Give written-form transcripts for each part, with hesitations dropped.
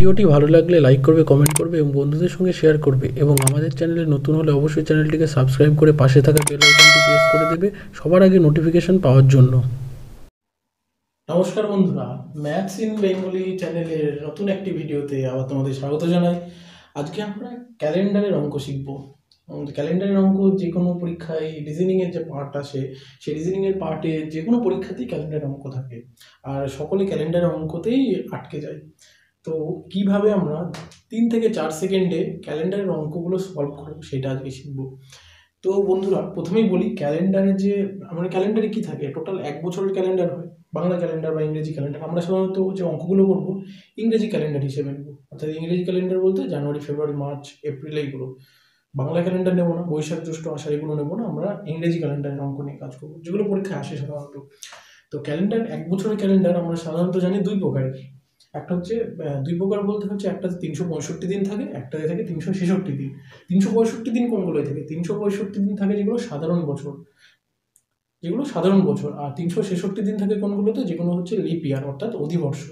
ভিডিওটি ভালো লাগলে লাইক করবে, কমেন্ট করবে এবং বন্ধুদের সঙ্গে শেয়ার করবে এবং আমাদের চ্যানেলে নতুন হলে অবশ্যই চ্যানেলটিকে সাবস্ক্রাইব করে পাশে থাকা বেল আইকনটি প্রেস করে দেবে সবার আগে নোটিফিকেশন পাওয়ার জন্য। নমস্কার বন্ধুরা, ম্যাথস ইন বেঙ্গলি চ্যানেলের নতুন একটি ভিডিওতে আবার তোমাদের স্বাগত জানাই। আজকে আমরা ক্যালেন্ডারের অঙ্ক শিখব। ক্যালেন্ডারের অঙ্ক যে কোনো পরীক্ষায় রিজনিংয়ের যে পার্ট আসে সেই রিজনিংয়ের পার্টে যে কোনো পরীক্ষাতেই ক্যালেন্ডারের অঙ্ক থাকে, আর সকলে ক্যালেন্ডারের অঙ্কতেই আটকে যায়। তো কিভাবে আমরা 3 থেকে 4 সেকেন্ডে ক্যালেন্ডারের অঙ্কগুলো সলভ করব সেটা আজকে শিখব। তো বন্ধুরা, প্রথমেই বলি ক্যালেন্ডারে যে আমরা ক্যালেন্ডারে কি থাকে, টোটাল 1 বছরের ক্যালেন্ডার হয়, বাংলা ক্যালেন্ডার বা ইংরেজি ক্যালেন্ডার। আমরা সাধারণত যে অঙ্কগুলো করব ইংরেজি ক্যালেন্ডার হিসেবে নেব, অর্থাৎ ইংরেজি ক্যালেন্ডার বলতে জানুয়ারি, ফেব্রুয়ারি, মার্চ, এপ্রিল এইগুলো। বাংলা ক্যালেন্ডার নেব না, বৈশাখ, জ্যৈষ্ঠ, আষাঢ় এগুলো নেব না, আমরা ইংরেজি ক্যালেন্ডারের অঙ্ক নিয়ে কাজ করবো যেগুলো পরীক্ষায় আসে সাধারণত। তো ক্যালেন্ডার 1 বছরের ক্যালেন্ডার আমরা সাধারণত জানি দুই প্রকারের। একটা হচ্ছে দুই প্রকার বলতে হচ্ছে একটাতে 365 দিন থাকে, একটাতে থাকে 366 দিন। 365 দিন কোনগুলোই থাকে? 365 দিন থাকে যেগুলো সাধারণ বছর, আর 366 দিন থাকে কোনগুলোতে? যেগুলো হচ্ছে লিপ ইয়ার অর্থাৎ অধিবর্ষ।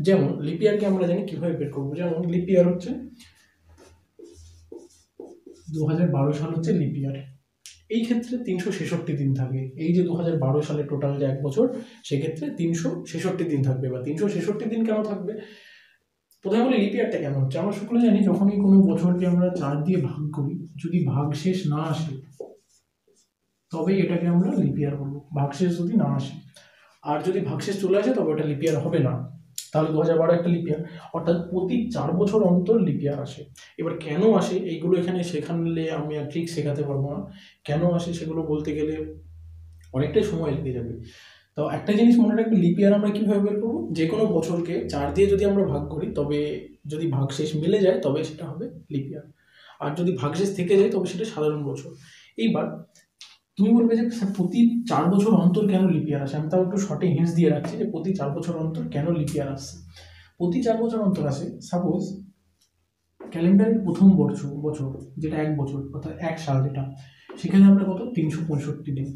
যেমন লিপ ইয়ারকে আমরা জানি কিভাবে বের করবো, যেমন লিপ ইয়ার হচ্ছে 2012 সাল হচ্ছে লিপ ইয়ার। এই ক্ষেত্রে 366 দিন থাকে। এই যে 2012 সালে টোটাল যে 1 বছর, সেক্ষেত্রে 366 দিন থাকবে। বা 366 দিন কেন থাকবে? প্রথমে বলি লিপ ইয়ারটা কেন হচ্ছে। আমরা সকলে জানি যখনই কোনো বছরকে আমরা 4 দিয়ে ভাগ করি, যদি ভাগশেষ না আসে তবে এটাকে আমরা লিপ ইয়ার বলবো, ভাগশেষ যদি না আসে। আর যদি ভাগশেষ চলে আসে তবে এটা লিপ ইয়ার হবে না। তাহলে 2012 একটা লিপ ইয়ার, অর্থাৎ প্রতি 4 বছর অন্তর লিপ ইয়ার আসে। এবার কেন আসে এইগুলো এখানে শেখালে আমি আর ঠিক শেখাতে পারবো না। কেন আসে সেগুলো বলতে গেলে অনেকটাই সময় লেগে যাবে। তো একটা জিনিস মনে রাখবে, লিপ ইয়ার আমরা কিভাবে বের করবো? যে কোনো বছরকে 4 দিয়ে যদি আমরা ভাগ করি, তবে যদি ভাগশেষ মিলে যায় তবে সেটা হবে লিপ ইয়ার, আর যদি ভাগশেষ থেকে যায় তবে সেটা সাধারণ বছর। এইবার তুমি বলবে যে প্রতি 4 বছর অন্তর কেন লিপ ইয়ার আসে? আমি তাও একটু শর্টে হিন্টস দিয়ে রাখছি যে প্রতি 4 বছর অন্তর কেন লিপ ইয়ার আসছে। প্রতি 4 বছর অন্তর আসে, সাপোজ ক্যালেন্ডারের প্রথম বছর যেটা 1 বছর অর্থাৎ 1 সাল, যেটা সেখানে আমরা কত 365 দিন।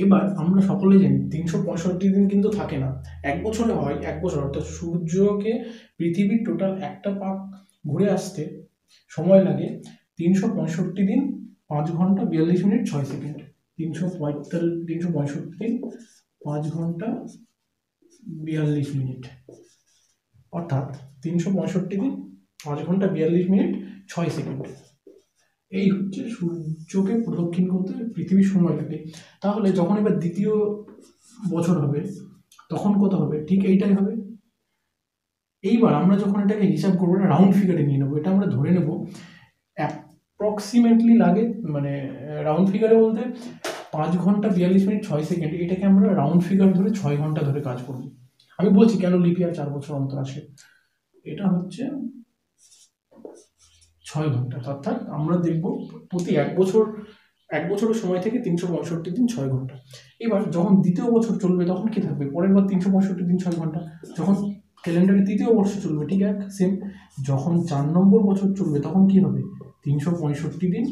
এবার আমরা সকলেই জানি 365 দিন কিন্তু থাকে না, 1 বছরে হয়। 1 বছর অর্থাৎ সূর্যকে পৃথিবীর টোটাল একটা পাক ঘুরে আসতে সময় লাগে 365 দিন 5 ঘন্টা 42 মিনিট 6 সেকেন্ড। 365 দিন 5 ঘন্টা 42 মিনিট, অর্থাৎ 365 দিন 5 ঘন্টা 42 মিনিট 6 সেকেন্ড। এই হচ্ছে সূর্যকে প্রদক্ষিণ করতে পৃথিবীর সময় লাগে। তাহলে যখন এবার দ্বিতীয় বছর হবে তখন কত হবে? ঠিক এইটাই হবে। এইবার আমরা যখন এটাকে হিসাব করবো, এটা রাউন্ড ফিগারে নিয়ে নেবো, এটা আমরা ধরে নেবো অ্যাপ্রক্সিমেটলি লাগে, মানে রাউন্ড ফিগারে বলতে 5 ঘন্টা 42 মিনিট 6 সেকেন্ড, এটাকে আমরা রাউন্ড ফিগার ধরে 6 ঘন্টা ধরে কাজ করব। আমি বলছি কেন লিপ ইয়ার 4 বছর অন্তর আসে। এটা হচ্ছে 6 ঘন্টা, অর্থাৎ আমরা দেখবো প্রতি 1 বছরের সময় থেকে 365 দিন 6 ঘন্টা। এবার যখন দ্বিতীয় বছর চলবে তখন কি থাকবে? পরের বার 365 দিন 6 ঘন্টা। যখন ক্যালেন্ডারে তৃতীয় বর্ষ চলবে ঠিক এক সেম। যখন 4 নম্বর বছর চলবে তখন কি হবে? 365 দিন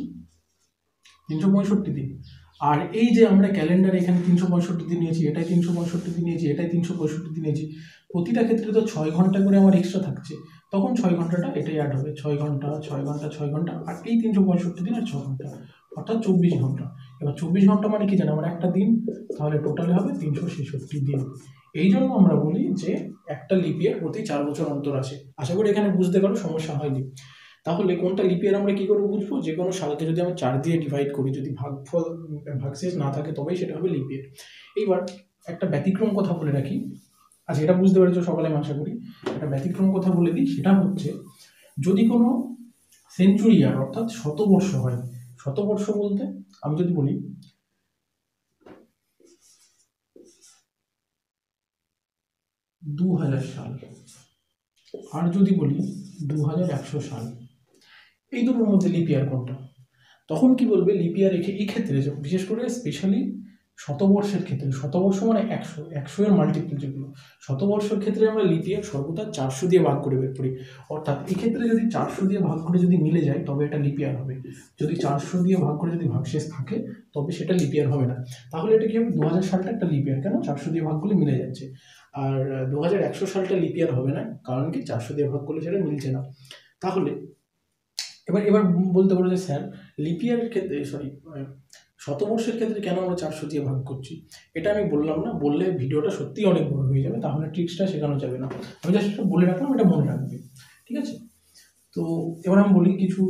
365 দিন। আর এই যে আমরা ক্যালেন্ডারে এখানে 365 দিন নিয়েছি, এটাই 365 দিন নিয়েছি, এটাই 365 দিন নিয়েছি, প্রতিটা ক্ষেত্রে তো 6 ঘন্টা করে আমার এক্সট্রা থাকছে। তখন 6 ঘন্টাটা এটাই অ্যাড হবে, 6 ঘন্টা 6 ঘন্টা 6 ঘন্টা, আর এই 365 দিন আর 6 ঘন্টা, অর্থাৎ 24 ঘন্টা। এবার 24 ঘন্টা মানে কি জানো? আমার একটা দিন, তাহলে টোটালে হবে 366 দিন। এই জন্য আমরা বলি যে একটা লিপ ইয়ার প্রতি 4 বছর অন্তর আসে। আশা করি এখানে বুঝতে পারো, সমস্যা হয়নি। তাহলে কোনটা লিপ ইয়ার আমরা কি করে বুঝবো? যে কোনো সালকে যদি আমি 4 দিয়ে ডিভাইড করি, যদি ভাগশেষ না থাকে তবেই সেটা হবে লিপ ইয়ার। এইবার একটা ব্যতিক্রম কথা বলে রাখি, আচ্ছা এটা বুঝতে পেরেছো সকালে আমি আশা করি। একটা ব্যতিক্রম কথা বলে দিই, সেটা হচ্ছে যদি কোনো সেঞ্চুরি ইয়ার অর্থাৎ শতবর্ষ হয়। শতবর্ষ বলতে আমি যদি বলি 2000 সাল, আর যদি বলি 2100 সাল, এই দুটোর মধ্যে লিপ ইয়ার কোনটা? তখন কি বলবে? লিপ ইয়ার এই ক্ষেত্রে বিশেষ করে স্পেশালি শতবর্ষের ক্ষেত্রে, শতবর্ষ মানে 100 এর মাল্টিপল যেগুলো, শতবর্ষের ক্ষেত্রে আমরা লিপ ইয়ার সর্বদা 400 দিয়ে ভাগ করে বের করি। অর্থাৎ এক্ষেত্রে যদি 400 দিয়ে ভাগ করে যদি মিলে যায় তবে এটা লিপ ইয়ার হবে। যদি 400 দিয়ে ভাগ করে যদি ভাগশেষ থাকে তবে সেটা লিপ ইয়ার হবে না। তাহলে এটা কি হবে? 2000 সালটা একটা লিপ ইয়ার, কেন? 400 দিয়ে ভাগ করলে মিলে যাচ্ছে। আর 2100 সালটা লিপ ইয়ার হবে না, কারণ কি 400 দিয়ে ভাগ করলে সেটা মিলছে না। তাহলে এবার এবার বলতে পারো যে স্যার লিপ ইয়ারের ক্ষেত্রে শতবর্ষের ক্ষেত্রে কেন আমরা 400 দিয়ে ভাগ করছি? এটা আমি বললাম না, বললে ভিডিওটা সত্যিই অনেক বড় হয়ে যাবে, তাহলে ট্রিক্সটা শেখানো যাবে না। আমি জাস্ট এটা বলে রাখলাম, এটা মনে রাখবে, ঠিক আছে? তো এবার আমি বলি কিছু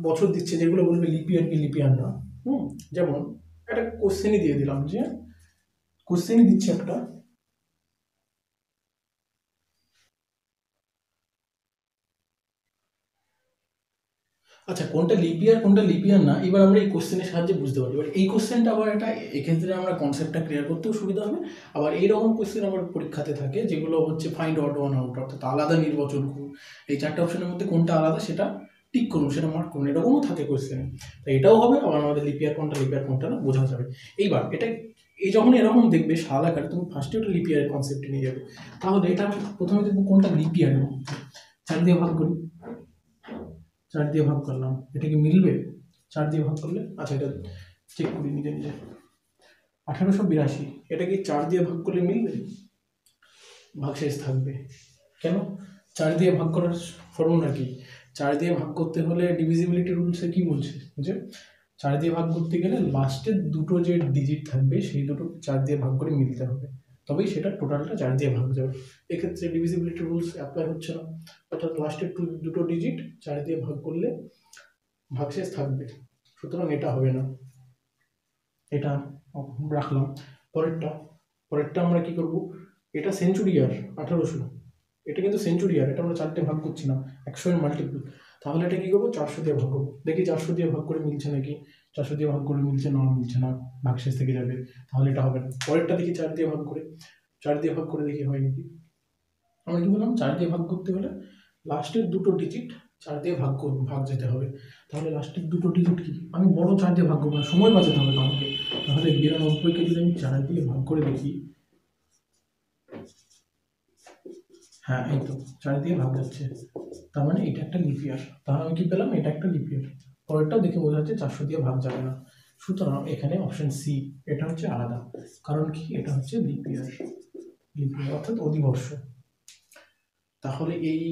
বছর দিচ্ছে যেগুলো বলবে লিপ ইয়ার কি লিপ ইয়ার না। যেমন একটা কোশ্চেনই দিয়ে দিলাম, যে কোশ্চেনই দিচ্ছে একটা, আচ্ছা কোনটা লিপ ইয়ার কোনটা লিপ ইয়ার না, এবার আমরা এই কোশ্চেনের সাহায্যে বুঝতে পারি। এবার এই কোশ্চেনটা আবার এটা এক্ষেত্রে আমরা কনসেপ্টটা ক্লিয়ার করতেও সুবিধা হবে। আবার এইরকম কোশ্চেন আবার পরীক্ষাতে থাকে যেগুলো হচ্ছে ফাইন্ড অড ওয়ান আউট, অর্থাৎ আলাদা নির্বাচন করুন, এই 4টে অপশনের মধ্যে কোনটা আলাদা সেটা টিক করুন, সেটা মার্ক করুন, এরকমও থাকে কোশ্চেনে। তাই এটাও হবে, আবার আমাদের লিপ ইয়ার কোনটা না বোঝা যাবে। এইবার এটা এই যখন এরকম দেখবে সাল আকারে, তুমি ফার্স্টে ওটা লিপ ইয়ারের কনসেপ্টে নিয়ে যাবে। তাহলে এটা আমি প্রথমে দেখবো কোনটা লিপ ইয়ার, 4 দিয়ে ভাগ করি, 4 দিয়ে ভাগ করলাম, এটা কি মিলবে? 4 দিয়ে ভাগ করলে, আচ্ছা এটা চেক করি নিজে নিজে, 1882, এটা কি 4 দিয়ে ভাগ করলে মিলবে? ভাগশেষ থাকবে। কেন? 4 দিয়ে ভাগ করার ফর্মুলা কি? 4 দিয়ে ভাগ করতে হলে ডিভিজিবিলিটি রুলসে কি বলছে, যে 4 দিয়ে ভাগ করতে গেলে লাস্টের দুটো যে ডিজিট থাকবে সেই দুটো 4 দিয়ে ভাগ করে মিলতে হবে, তবেই সেটা টোটালটা 4 দিয়ে ভাগ যাবে। এক্ষেত্রে ডিভিজিবিলিটি রুলস অ্যাপ্লাই হচ্ছে না, অর্থাৎ লাস্টের দুটো ডিজিট 4 দিয়ে ভাগ করলে ভাগশেষ থাকবে, সুতরাং এটা হবে না, এটা রাখলাম। পরেরটা আমরা কি করব, এটা সেঞ্চুরি ইয়ার 1800, এটা কিন্তু সেঞ্চুরি ইয়ার, এটা আমরা 4টে ভাগ করছি না, 100 এর মাল্টিপল। তাহলে এটা কি করবো, 400 দিয়ে ভাগ করবো, দেখি 400 দিয়ে ভাগ করে মিলছে নাকি। 400 দিয়ে ভাগ করে মিলছে না, ভাগশেষ থেকে যাবে, তাহলে এটা হবে না। পরেরটা দেখি 4 দিয়ে ভাগ করে, 4 দিয়ে ভাগ করে দেখি হয় নাকি। আমরা কি বললাম, 4 দিয়ে ভাগ করতে হলে লাস্টের দুটো ডিজিট 4 দিয়ে ভাগ যেতে হবে। তাহলে লাস্টের দুটো ডিজিট কি, আমি বড় 4 দিয়ে ভাগ করবো না, সময় বাঁচাতে হবে আমাকে। তাহলে 92কে যদি আমি 4 দিয়ে ভাগ করে দেখি, হ্যাঁ এই তো 4 দিয়ে ভাগ যাচ্ছে, তার মানে এটা একটা লিপ ইয়ার। তাহলে আমি কি পেলাম, এটা একটা লিপ ইয়ার। পরেরটাও দেখে বোঝা যাচ্ছে 400 দিয়ে ভাগ যাবে না, সুতরাং এখানে অপশন সি, এটা হচ্ছে আলাদা। কারণ কি, এটা হচ্ছে লিপ ইয়ার, অর্থাৎ অধিবর্ষ। তাহলে এই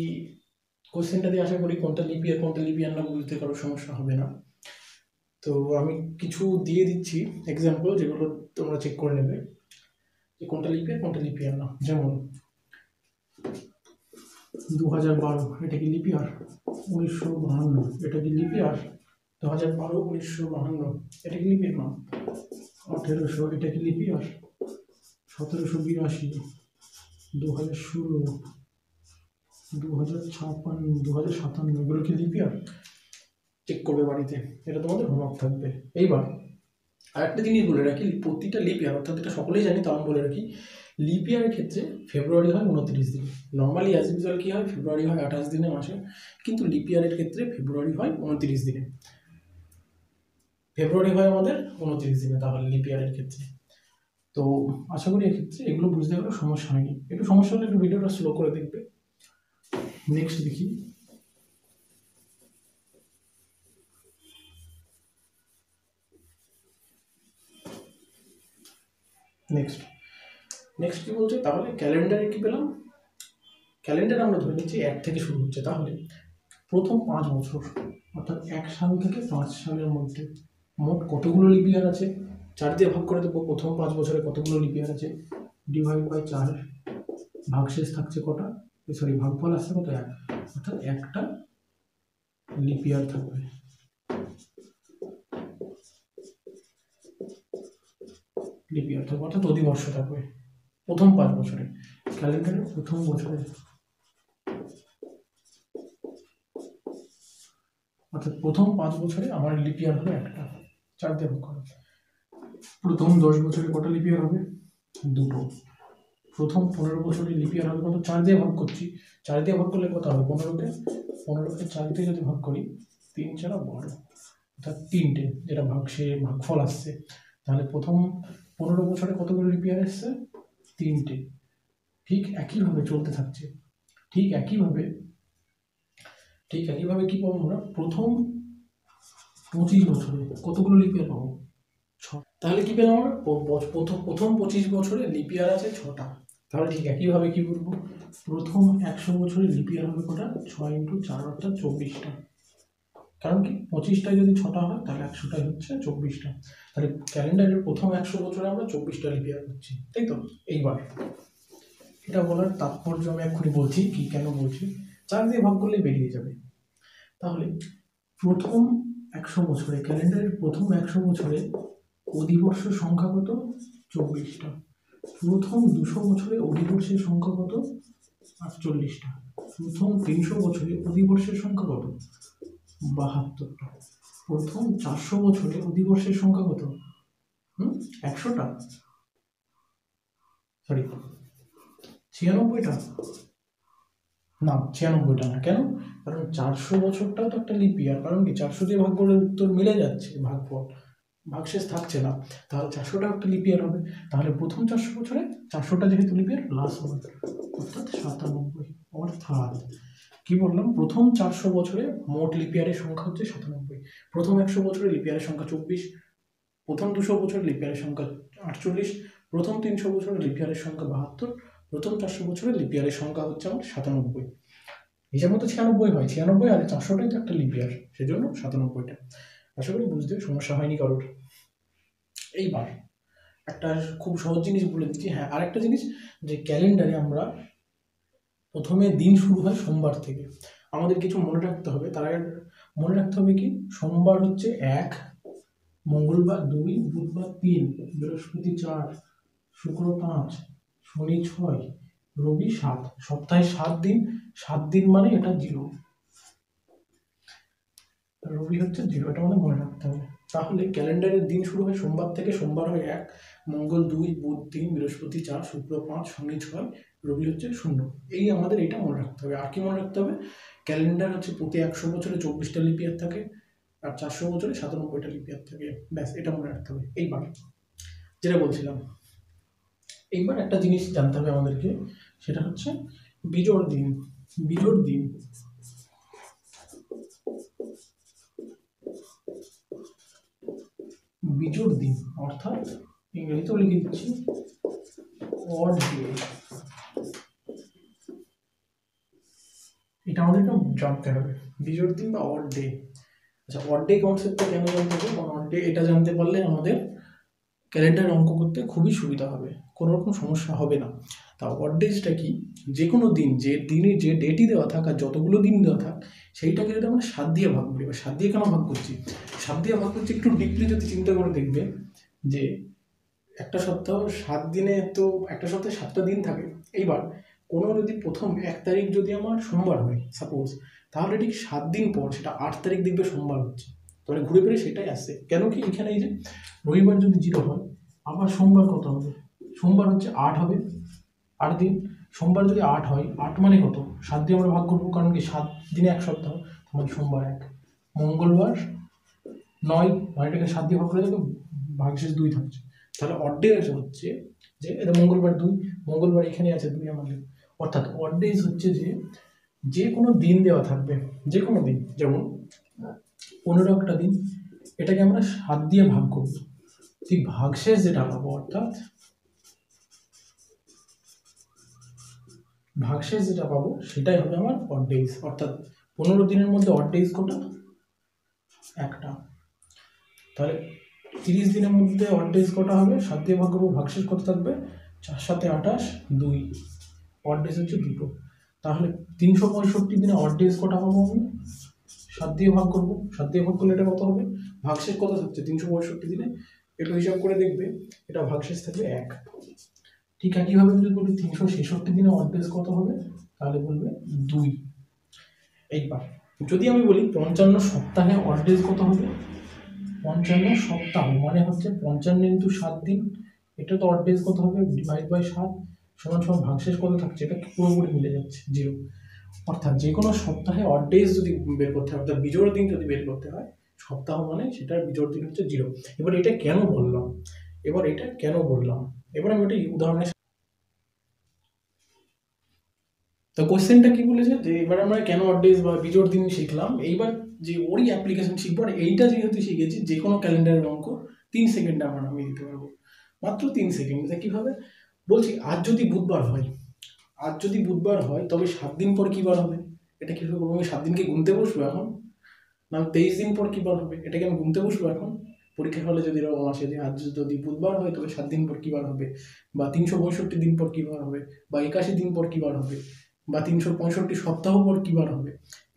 কোশ্চেনটা দিয়ে আশা করি কোনটা লিপ ইয়ার কোনটা লিপ ইয়ার না বুঝতে কারো সমস্যা হবে না। তো আমি কিছু দিয়ে দিচ্ছি এক্সাম্পল, যেগুলো তোমরা চেক করে নেবে যে কোনটা লিপ ইয়ার কোনটা লিপ ইয়ার না। যেমন 2012, এটা কি লিপ ইয়ার? 1952, এটা কি লিপ ইয়ার? 2012, 1952, এটা কি লিপ ইয়ার না? 1800, এটা কি লিপ ইয়ার? 1782, 2016, 2056, 2057, এগুলো কি লিপ ইয়ার? চেক করবে বাড়িতে, এটা তোমাদের হোমওয়ার্ক থাকবে। এইবার আরেকটা জিনিস বলে রাখি, প্রতিটা লিপ ইয়ার, অর্থাৎ এটা সকলেই জানি, তাও আমি বলে রাখি, লিপ ইয়ারের ক্ষেত্রে ফেব্রুয়ারি হয় 29 দিন, নর্মালি অ্যাজ ইউজুয়াল কি হয়, ফেব্রুয়ারি হয় 28 দিনে মাসে, কিন্তু লিপ ইয়ারের ক্ষেত্রে ফেব্রুয়ারি হয় 29 দিনে, ফেব্রুয়ারি হয় আমাদের 29 দিনে, তাহলে লিপ ইয়ারের ক্ষেত্রে। তো আশা করি এক্ষেত্রে এগুলো বুঝতে গেলে সমস্যা হয়নি। একটু সমস্যা হলে একটু ভিডিওটা স্লো করে দেখবে। নেক্সট দেখি, নেক্সট কি বলছে, তাহলে ক্যালেন্ডারে কি পেলাম, ক্যালেন্ডার আমরা ধরে নিচ্ছি 1 থেকে শুরু হচ্ছে, তাহলে প্রথম 5 বছর, অর্থাৎ 1 সাল থেকে 5 সালের মধ্যে মোট কতগুলো লিপ ইয়ার আছে, 4 দিয়ে ভাগ করে দেবো, প্রথম 5 বছরে কতগুলো লিপ ইয়ার আছে, ডিভাইড বাই 4, ভাগশেষ থাকছে কটা, সরি ভাগফল আসছে কত, 1, অর্থাৎ একটা লিপ ইয়ার থাকবে। লিপ ইয়ার থাকবে অর্থাৎ অধিবর্ষ থাকবে প্রথম 5 বছরে, ক্যালেন্ডারের প্রথম বছরে, অর্থাৎ প্রথম 5 বছরে আমার লিপ ইয়ার হলো একটা, 4 দিয়ে ভাগ করা। প্রথম 10 বছরে কটা লিপ ইয়ার হবে, দুটো। প্রথম 15 বছরে লিপ ইয়ার হবে কত, 4 দিয়ে ভাগ করছি, 4 দিয়ে ভাগ করলে কত হবে, 15কে 4 দিয়ে যদি ভাগ করি, 3 4 12, অর্থাৎ 3টে, যেটা ভাগফল আসছে। তাহলে প্রথম 15 বছরে কতগুলো লিপ ইয়ার এসছে, 3টে। ঠিক একইভাবে চলতে থাকছে, ঠিক একইভাবে কি পাবো আমরা, প্রথম 25 বছরে কতগুলো লিপ ইয়ার পাবো, 6। তাহলে কি পেলাম আমরা, প্রথম 25 বছরে লিপ ইয়ার আছে 6টা, তাহলে ঠিক একইভাবে কি করবো, প্রথম 100 বছরের লিপ ইয়ার হবে কটা, 6 × 4 অর্থাৎ 24টা। কারণ কি 25টায় যদি 6টা হয় তাহলে 100টায় হচ্ছে 24টা। তাহলে ক্যালেন্ডারের প্রথম 100 বছরে আমরা 24টা লিপ ইয়ার করছি, তাই তো। এইবার এটা বলার তাৎপর্য আমি এক্ষুনি বলছি, কি কেন বলছি, 4 দিয়ে ভাগ করলে বেরিয়ে যাবে। তাহলে প্রথম 100 বছরে, ক্যালেন্ডারের প্রথম 100 বছরে অধিবর্ষ সংখ্যা কত, 24টা। প্রথম 200 বছরে অধিবর্ষের সংখ্যা কত, 48টা। প্রথম 300 বছরে অধিবর্ষের সংখ্যা কত, 72টা। প্রথম 400 বছরে অধিবর্ষের সংখ্যা কত, 100টা, সরি 96টা, না 96টা না। কেন, কারণ 400 বছরটাও তো একটা লিপ ইয়ার। কারণ কি 400 দিয়ে ভাগ করলে উত্তর মিলে যাচ্ছে, ভাগফল ভাগশেষ থাকছে না, তাহলে 400টা একটা লিপ ইয়ার হবে। তাহলে প্রথম 400 বছরে 400টা যেহেতু লিপ ইয়ার, লাস্ট হবে অর্থাৎ 97। অর্থাৎ কি বললাম, প্রথম 400 বছরে মোট লিপ ইয়ারের সংখ্যা হচ্ছে 97। প্রথম 100 বছরে লিপ ইয়ারের সংখ্যা 24, প্রথম 200 বছরে লিপ ইয়ারের সংখ্যা 48, প্রথম 300 বছরে লিপ ইয়ারের সংখ্যা 72, প্রথম 400 বছরে লিপ ইয়ারের সংখ্যা হচ্ছে আমার 97। হিসাব মতো 96 হয়, 96 আর 400টাই তো একটা লিপ ইয়ার, সেজন্য 97টা। আশা করি বুঝতে সমস্যা হয়নি কারোর। এইবার একটা খুব সহজ জিনিস বলে দিচ্ছি, হ্যাঁ আরেকটা জিনিস, যে ক্যালেন্ডারে আমরা প্রথমে দিন শুরু হয় সোমবার থেকে। আমাদের কিছু মনে রাখতে হবে, তার আগে মনে রাখতে হবে কি, সোমবার হচ্ছে 1, মঙ্গলবার 2, বুধবার 3, বৃহস্পতি 4, শুক্র 5, শনি 6, রবি 7। সপ্তাহে 7 দিন, 7 দিন মানে এটা 0, রবি হচ্ছে 0, এটা আমাদের মনে রাখতে হবে। তাহলে ক্যালেন্ডারের দিন শুরু হয় সোমবার থেকে, সোমবার হয় 1, মঙ্গল 2, বুধ 3, বৃহস্পতি 4, শুক্র 5, শনি 6, রবি হচ্ছে 0। এই আমাদের এটা মনে রাখতে হবে। আর কি মনে রাখতে হবে, ক্যালেন্ডার হচ্ছে প্রতি 100 বছরে 24টা লিপ ইয়ার থাকে, আর 400 বছরে 97টা লিপ ইয়ার থাকে, ব্যাস এটা মনে রাখতে হবে। এইবার যেটা বলছিলাম, এইবার একটা জিনিস জানতে হবে আমাদেরকে, সেটা হচ্ছে বিজোড় দিন। বিজোড় দিন বিজোড় দিন অর্থাৎ ইংরেজিতেও লিখে দিচ্ছি অড ডে। এটা আমাদেরকে জানতে হবে, বিজোড় দিন বা অড ডে। আচ্ছা, অড ডে কনসেপ্টটা কেন জানতে হবে, কারণ অড ডে এটা জানতে পারলে আমাদের ক্যালেন্ডার অঙ্ক করতে খুবই সুবিধা হবে, কোনো রকম সমস্যা হবে না। তা অড ডেজটা কি, যে কোনো দিন, যে দিনে যে ডেটই দেওয়া থাক আর যতগুলো দিন দেওয়া থাক, সেইটাকে যদি আমরা 7 দিয়ে ভাগ করি। বা 7 দিয়ে কেন ভাগ করছি, 7 দিয়ে ভাগ করছি একটু ডিপলি যদি চিন্তা করে দেখবে, যে একটা সপ্তাহ 7 দিনে, তো একটা সপ্তাহে 7টা দিন থাকে। এইবার কোনো যদি প্রথম 1 তারিখ যদি আমার সোমবার হয় সাপোজ, তাহলে ঠিক 7 দিন পর সেটা 8 তারিখ দেখবে সোমবার হচ্ছে, তাহলে ঘুরে ফিরে সেটাই আসছে। কেন কি, এখানে এই যে রবিবার যদি 0 হয়, আবার সোমবার কত হবে, সোমবার হচ্ছে 8 হবে, 8 দিন। সোমবার যদি 8 হয়, 8 মানে কত, 7 দিয়ে আমরা ভাগ করবো, কারণ কি 7 দিনে 1 সপ্তাহ, মানে সোমবার 1। মঙ্গলবার 9, মানে এটাকে 7 দিয়ে ভাগ করে দেখো ভাগশেষ 2 থাকছে। তাহলে অড ডে হচ্ছে যে, এটা মঙ্গলবার 2, মঙ্গলবার এখানে আছে 2 আমাদের। অর্থাৎ অড ডেজ হচ্ছে যে কোনো দিন দেওয়া থাকবে, যে কোনো দিন, যেমন 15টা দিন, এটাকে আমরা 7 দিয়ে ভাগ করব, ঠিক ভাগশেষ যেটা পাবো, অর্থাৎ ভাগশেষ যেটা পাবো সেটাই হবে আমার অড ডেজ। অর্থাৎ 15 দিনের মধ্যে অড ডেজ কোনটা, একটা। তাহলে 30 দিনের মধ্যে অড ডেজ কটা হবে, 7 দিয়ে ভাগ করবো, ভাগশেষ কত থাকবে, 4 7 28, 2, অড ডেজ হচ্ছে 2টো। তাহলে 365 দিনে অড ডেজ কটা পাবো আমি, 7 দিয়ে ভাগ করবো, 7 দিয়ে ভাগ করলে এটা কত হবে, ভাগশেষ কত থাকছে 365 দিনে, একটু হিসাব করে দেখবে, এটা ভাগশেষ থাকবে 1। ঠিক একইভাবে যদি বলি 366 দিনে অড ডেজ কত হবে, তাহলে বলবে 2। এইবার যদি আমি বলি 55 সপ্তাহে অড ডেজ কত হবে, 55 সপ্তাহ মানে হচ্ছে 55 ইন্টু 7 দিন, এটা তো অড ডেজ কত হবে, ডিভাইড বাই 7 সমান সমান ভাগশেষ কত থাকছে, এটা পুরোপুরি মিলে যাচ্ছে 0। অর্থাৎ যে কোনো সপ্তাহে অড ডেজ যদি বের করতে হয়, অর্থাৎ বিজোড় দিন যদি বের করতে হয়, সপ্তাহ মানে সেটার বিজোড় দিন হচ্ছে 0। এবার এটা কেন বললাম, এবার আমি ওটা উদাহরণের, তো কোশ্চেনটা কি বলেছে, যে এবার আমরা কেন অড ডেজ বা বিজোড় দিন শিখলাম, এইবার যে ওরই অ্যাপ্লিকেশন শিখবো। আর এইটা যেহেতু শিখেছি, যে কোনো ক্যালেন্ডারের অঙ্ক 3 সেকেন্ডে আমরা নামিয়ে দিতে পারবো, মাত্র 3 সেকেন্ড। এটা কীভাবে, বলছি আজ যদি বুধবার হয়, আজ যদি বুধবার হয় তবে 7 দিন পর কি বার হবে? এটা কিভাবে করবো? আমি 7 দিনকে গুনতে বসবো এখন, না 23 দিন পর কি বার হবে এটাকে আমি গুনতে বসবো এখন? পরীক্ষার হলে যদি এরকম আসে যে আজ যদি বুধবার হয় তবে 7 দিন পর কি বার হবে, বা 365 দিন পর কি বার হবে, বা 81 দিন পর কি বার হবে, বা 365 সপ্তাহ পর কি বার হবে,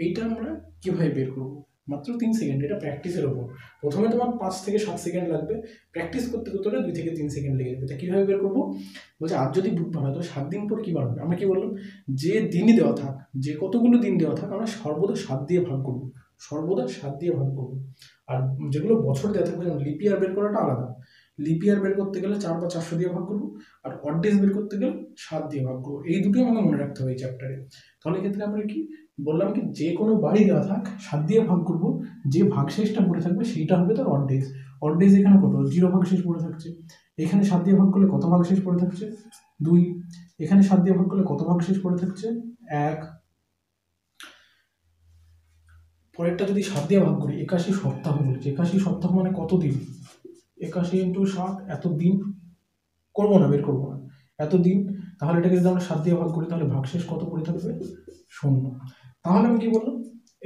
এইটা আমরা কিভাবে বের করবো? মাত্র 3 সেকেন্ড, এটা প্র্যাকটিসের ওপর। প্রথমে তোমার 5 থেকে 7 সেকেন্ড লাগবে, প্র্যাকটিস করতে করতে 2 থেকে 3 সেকেন্ড লেগে যাবে। তা কীভাবে বের করবো? বলছে আজ যদি বুধবার হয় তো 7 দিন পর কী বার হবে। আমরা কি বললাম, যে দিনই দেওয়া থাক, যে কতগুলো দিন দেওয়া থাক, আমরা সর্বদা 7 দিয়ে ভাগ করবো, সর্বদা 7 দিয়ে ভাগ করবো। আর যেগুলো বছর দেওয়া থাকবে, যেমন লিপ ইয়ার বের করাটা আলাদা, লিপ ইয়ার বের করতে গেলে 4 বা 400 দিয়ে ভাগ করবো, আর অড ডেজ বের করতে গেলে 7 দিয়ে ভাগ করবো। এই দুটোই আমাকে মনে রাখতে হবে এই চ্যাপ্টারে। তাহলে এক্ষেত্রে আমরা কি বললাম, কি যে কোনো বাড়ি দেওয়া থাক 7 দিয়ে ভাগ করবো, যে ভাগশেষটা পড়ে থাকবে সেইটা হবে তার অড ডেজ। অড ডেজ এখানে কত, 0 ভাগশেষ পড়ে থাকছে। এখানে 7 দিয়ে ভাগ করলে কত ভাগশেষ পড়ে থাকছে, 2। এখানে 7 দিয়ে ভাগ করলে কত ভাগশেষ পড়ে থাকছে, 1। পরেরটা যদি 7 দিয়ে ভাগ করি, 81 সপ্তাহ বলছে। 81 সপ্তাহ মানে কত দিন, 81 × 7, এত দিন করবো না, বের করবো না, এত দিন। তাহলে এটাকে যদি আমরা 7 দিয়ে ভাগ করি তাহলে ভাগশেষ কত পড়ে থাকবে, 0। তাহলে আমি কি বললাম,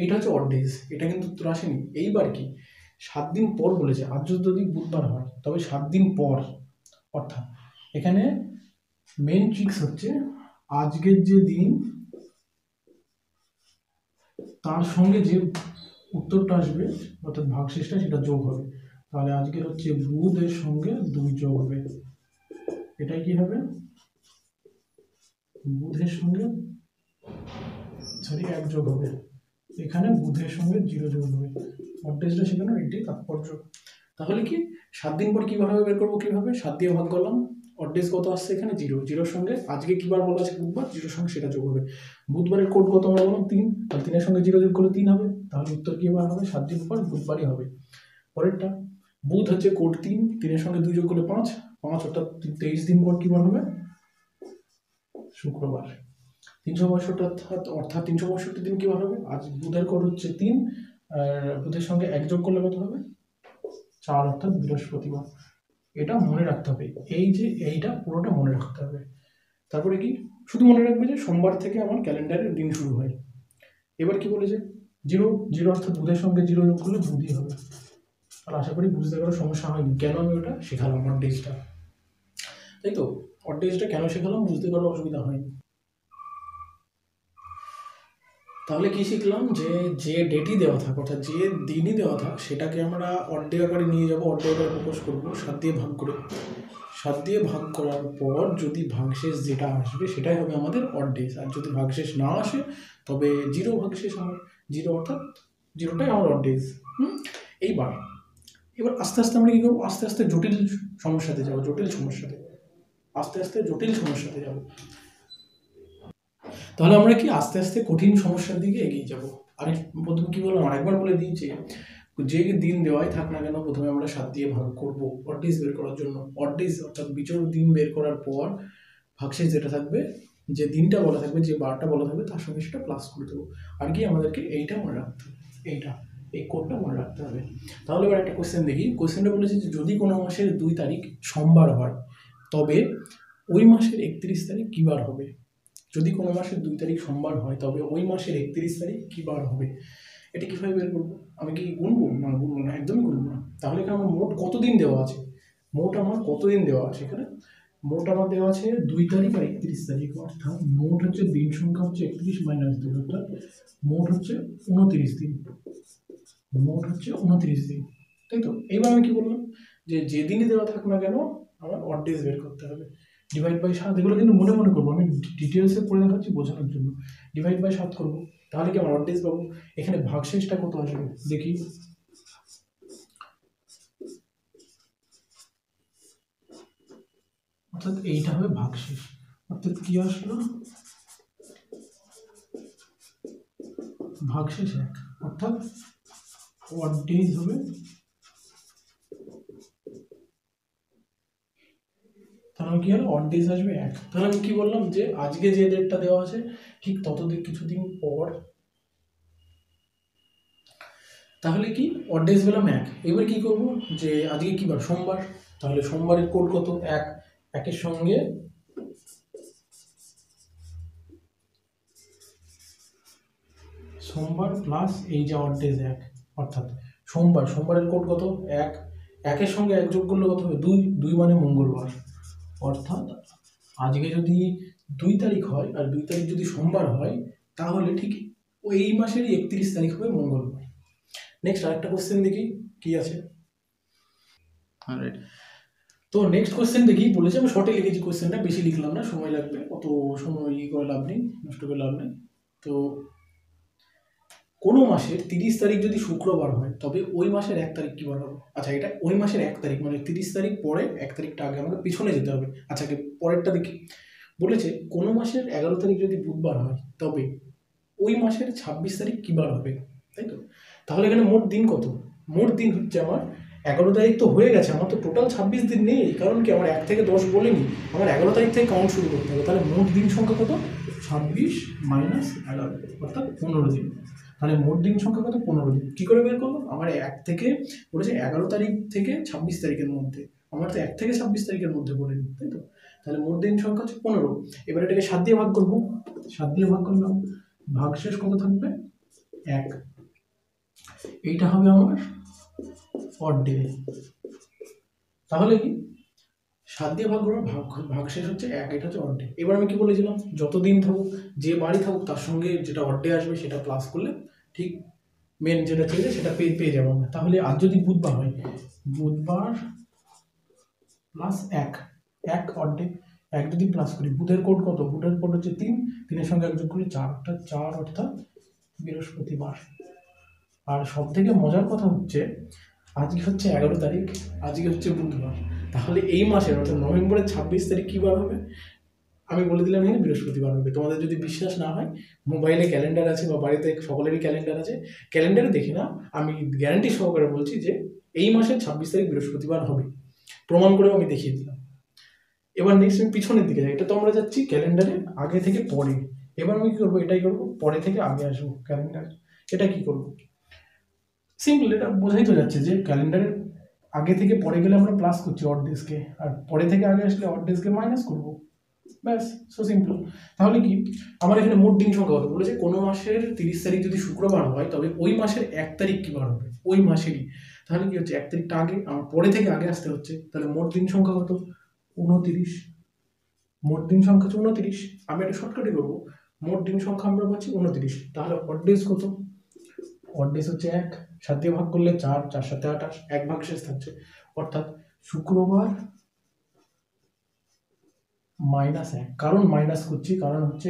এইটা হচ্ছে অড ডেজ, এটা কিন্তু উত্তর আসেনি। এইবার কি 7 দিন পর বলেছে, আজ যদি বুধবার হয় তবে 7 দিন পর, অর্থাৎ এখানে মেন ট্রিক্স হচ্ছে আজকের যে দিন তার সঙ্গে যে উত্তরটা আসবে, অর্থাৎ ভাগশেষটা, সেটা যোগ হবে। তাহলে আজকের হচ্ছে বুধের সঙ্গে 2 যোগ হবে, এটাই কি হবে, বুধের সঙ্গে 1 যোগ হবে। এখানে বুধের সঙ্গে 0 যোগ হবে, অড ডেজটা সেখানে, এটাই তাৎপর্য। তাহলে কি 7 দিন পর কিভাবে বের করবো, কিভাবে 7 দিয়ে ভাগ করলাম, অড ডেজ কত আসছে এখানে 0, 0-র সঙ্গে আজকে কিবার বলা আছে বুধবার, 0-র সঙ্গে সেটা যোগ হবে। বুধবারের কোড কত আমরা বললাম 3, তাহলে 3-এর সঙ্গে 0 যোগ করলে 3 হবে। তাহলে উত্তর কি বার হবে, 7 দিন পর বুধবারই হবে। পরেরটা, বুধ হচ্ছে কোড 3, 3-এর সঙ্গে 2 যোগ করলে 5, অর্থাৎ 23 দিন পর কি বার হবে, শুক্রবার। 365 অর্থাৎ 365 দিন কি বার হবে, আজ বুধের কোড হচ্ছে 3, আর বুধের সঙ্গে 1 যোগ করলে কত হবে, 4, অর্থাৎ বৃহস্পতিবার। এটা মনে রাখতে হবে, এই যে এইটা পুরোটা মনে রাখতে হবে। তারপরে কি শুধু মনে রাখবে যে সোমবার থেকে আমার ক্যালেন্ডারের দিন শুরু হয়। এবার কি বলেছে, 0 অর্থাৎ বুধের সঙ্গে 0 যোগ করলে বুধই হবে। আর আশা করি বুঝতে পারো সমস্যা হয়নি, কেন আমি ওটা শেখালাম অড ডেজটা, তাই তো। অড ডেজটা কেন শেখালাম বুঝতে পারো অসুবিধা হয়নি। তাহলে কি শিখলাম, যে ডেটই দেওয়া থাক, অর্থাৎ যে দিনই দেওয়া থাক, সেটাকে আমরা অড ডে আকারে নিয়ে যাবো, অড ডে আকারে প্রকাশ করবো 7 দিয়ে ভাগ করে। 7 দিয়ে ভাগ করার পর যদি ভাগশেষ যেটা আসবে সেটাই হবে আমাদের অড ডেজ। আর যদি ভাগশেষ না আসে তবে 0 ভাগশেষ আমার, 0 অর্থাৎ 0টাই আমার অড ডেজ। এবার আস্তে আস্তে আমরা কি করবো, আস্তে আস্তে জটিল সমস্যাতে যাবো, আস্তে আস্তে জটিল সমস্যাতে যাবো। তাহলে আমরা কি আস্তে আস্তে কঠিন সমস্যার দিকে এগিয়ে যাব। প্রথমে কি বললাম, আরেকবার বলে দিয়েছি, যে দিন দেওয়াই থাক না কেন প্রথমে আমরা 7 দিয়ে ভাগ করব অড ডেজ বের করার জন্য। অড ডেজ অর্থাৎ বিজোড় দিন বের করার পর ভাগশেষ যেটা থাকবে, যে দিনটা বলা থাকবে, যে বারটা বলা থাকবে, তার সঙ্গে সেটা প্লাস করে দেবো। আর কি আমাদেরকে এইটা মনে রাখতে হবে, এই কোডটা মনে রাখতে হবে। তাহলে এবার একটা কোশ্চেন দেখি। কোশ্চেনটা বলেছে যে যদি কোনো মাসের 2 তারিখ সোমবার হয় তবে ওই মাসের 31 তারিখ কী বার হবে। যদি কোনো মাসের 2 তারিখ সোমবার হয় তবে ওই মাসের 31 তারিখ কী বার হবে। এটা কীভাবে বের করবো, আমি কি গুনবো, না গুনবো না, একদমই গুনবো না। তাহলে এখানে আমার মোট কতদিন দেওয়া আছে, এখানে মোট আমার দেওয়া আছে 2 তারিখ আর 31 তারিখ, অর্থাৎ মোট হচ্ছে দিন সংখ্যা হচ্ছে 31 - 2, অর্থাৎ মোট হচ্ছে 29 দিন, তাই তো। এইবার আমি কি বললাম, যে দিনই দেওয়া থাক না কেন আমার অড ডেজ বের করতে হবে। ডিভাইড বাই 7, এগুলো কিন্তু মনে মনে করবো, আমি ডিটেলসে করে দেখাচ্ছি বোঝানোর জন্য। ডিভাইড বাই 7 করবো, তাহলে কি আমার অড ডেজ পাবো। এখানে ভাগশেষটা কত আসবে দেখি, অর্থাৎ এইটা হবে ভাগশেষ, অর্থাৎ কি আসলো, ভাগশেষ 1, অর্থাৎ অড ডেজ হবে। তাহলে কি হলো, অড ডেজ আসবে 1। তাহলে আমি কি বললাম, যে আজকে যে ডেটটা দেওয়া আছে ঠিক ততদিন কিছুদিন পর, তাহলে কি অড ডেজ পেলাম 1। এবার কি করব, যে আজকে কি বার, সোমবার, তাহলে সোমবারের কোড কত, 1, 1-এর সঙ্গে সোমবার প্লাস এই যে অড ডেজ 1, অর্থাৎ সোমবারের কোড কত 1, 1-এর সঙ্গে 1 যোগ করলে কত হবে 2, 2 মানে মঙ্গলবার, অর্থাৎ আজকে যদি 2 তারিখ হয় আর 2 তারিখ যদি সোমবার হয় তাহলে ঠিক ওই মাসেরই 31 তারিখ হবে মঙ্গলবার। নেক্সট আরেকটা কোশ্চেন দেখি কি আছে। তো নেক্সট কোশ্চেন দেখি, বলেছে আমি শর্টে লিখেছি কোশ্চেনটা, বেশি লিখলাম না, সময় লাগবে, অত সময় করে লাভ নেই, নষ্ট করে লাভ নেই। তো কোনো মাসের 30 তারিখ যদি শুক্রবার হয় তবে ওই মাসের 1 তারিখ কী বার হবে? আচ্ছা, এটা ওই মাসের 1 তারিখ মানে 30 তারিখ পরে 1 তারিখটা আগে, আমাকে পিছনে যেতে হবে। আচ্ছা, পরেরটা দেখি। বলেছে কোনো মাসের 11 তারিখ যদি বুধবার হয় তবে ওই মাসের 26 তারিখ কী বার হবে, তাই তো? তাহলে এখানে মোট দিন কত? মোট দিন হচ্ছে আমার 11 তারিখ তো হয়ে গেছে, আমার তো টোটাল 26 দিন নেই, কারণ কি আমার 1 থেকে 10 বলেনি, আমার 11 তারিখ থেকে কাউন্ট শুরু করতে হবে। তাহলে মোট দিন সংখ্যা কত? 26 মাইনাস 11, অর্থাৎ 15 দিন। তাহলে মোট দিন সংখ্যা কত? 15 দিন। কী করে বের করবো? আমার 1 থেকে বলেছে 11 তারিখ থেকে 26 তারিখের মধ্যে, আমার তো 1 থেকে 26 তারিখের মধ্যে বলেনি, তাই তো? তাহলে মোট দিন সংখ্যা হচ্ছে 15। এবার এটাকে 7 দিয়ে ভাগ করবো, 7 দিয়ে ভাগ করলাম, ভাগশেষ কত থাকবে? 1। এইটা হবে আমার অড ডে। তাহলে কি 7 দিয়ে ভাগ করবো, ভাগশেষ হচ্ছে 1, এটা হচ্ছে অড ডে। এবার আমি কি বলেছিলাম, যত দিন থাকুক, যে বাড়ি থাকুক, তার সঙ্গে যেটা অড ডে আসবে সেটা প্লাস করলে ঠিক মেন যেটা চেয়েছে সেটা পেয়ে যাবো আমরা। তাহলে আজ যদি বুধবার হয়, বুধবার প্লাস 1 অড ডে, 1 যদি প্লাস করি, বুধের কোড কত? বুধের কোড হচ্ছে 3, 3-এর সঙ্গে 1 যোগ করি 4, অর্থাৎ 4 অর্থাৎ বৃহস্পতিবার। আর সব থেকে মজার কথা হচ্ছে আজকে হচ্ছে 11 তারিখ, আজকে হচ্ছে বুধবার, তাহলে এই মাসের অর্থাৎ নভেম্বরের 26 তারিখ কী বার হবে? আমি বলে দিলাম এখানে বৃহস্পতিবার হবে। তোমাদের যদি বিশ্বাস না হয়, মোবাইলে ক্যালেন্ডার আছে বা বাড়িতে সকলেরই ক্যালেন্ডার আছে, ক্যালেন্ডারে দেখে না, আমি গ্যারান্টি সহকারে বলছি যে এই মাসের 26 তারিখ বৃহস্পতিবার হবে, প্রমাণ করেও আমি দেখিয়ে দিলাম। এবার নেক্সট আমি পিছনের দিকে যাই, এটা তো আমরা যাচ্ছি ক্যালেন্ডারে আগে থেকে পরে। এবার আমি কী করবো? এটাই করবো, পরে থেকে আগে আসবো ক্যালেন্ডার। এটা কি করবো? সিম্পল, এটা বোঝাই তো যাচ্ছে যে ক্যালেন্ডারের আগে থেকে পরে গেলে আমরা প্লাস করছি অড ডেজকে, আর পরে থেকে আগে আসলে অড ডেজকে মাইনাস করবো, ব্যাস, সো সিম্পল। তাহলে কি আমার এখানে মোট দিন সংখ্যা কত? বলেছে কোনো মাসের 30 তারিখ যদি শুক্রবার হয় তবে ওই মাসের 1 তারিখ কী বার হবে? ওই মাসেরই। তাহলে কি হচ্ছে 1 তারিখটা আগে, আমার পরে থেকে আগে আসতে হচ্ছে। তাহলে মোট দিন সংখ্যা কত? 29। মোট দিন সংখ্যা হচ্ছে 29। আমি একটা শর্টকাটই করবো, মোট দিন সংখ্যা আমরা পাচ্ছি 29। তাহলে অড ডেজ কত? অড ডেজ হচ্ছে 1, 7 দিয়ে ভাগ করলে 4, 4 7 28, 1 ভাগশেষ থাকছে, অর্থাৎ শুক্রবার -1। কারণ মাইনাস করছি, কারণ হচ্ছে